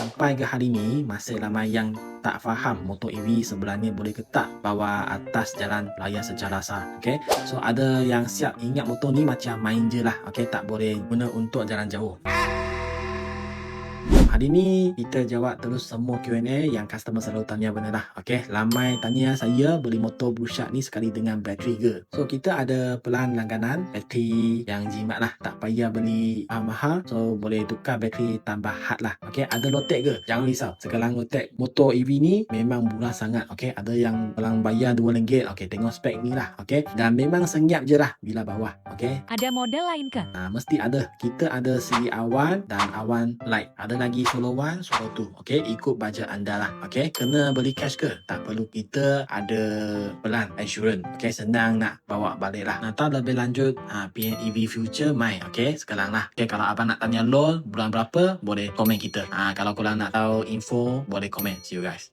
sampai ke hari ni masih ramai yang tak faham motor EV sebenarnya boleh ke tak bawa atas jalan raya secara sah. Okay? So ada yang siap ingat motor ni macam main je lah. Okay? Tak boleh guna untuk jalan jauh. Hari ni kita jawab terus semua Q&A yang customer selalu tanya benda lah. Okay, ramai tanya saya beli motor Blue Shark ni sekali dengan bateri ke. So kita ada pelan langganan bateri yang jimat lah. Tak payah beli mahal. So boleh tukar bateri tambah hard lah. Okay, ada low-tech ke? Jangan risau. Sekarang low-tech motor EV ni memang murah sangat. Okay, ada yang pelang bayar RM2. Okay, tengok spek ni lah. Okay, dan memang senyap je lah bila bawah. Okay. Ada model lain ke? Mesti ada. Kita ada siri Awan dan Awan Lite. Ada lagi Solo 1, Solo 2. Okay, ikut bajet anda lah. Okay, kena beli cash ke? Tak perlu, kita ada pelan insurans. Okay, senang nak bawa balik lah. Nak tahu lebih lanjut PNEV Future mai. Okay, sekarang lah. Okay, kalau abang nak tanya loan bulan berapa, boleh komen kita. Kalau korang nak tahu info, boleh komen. See you guys.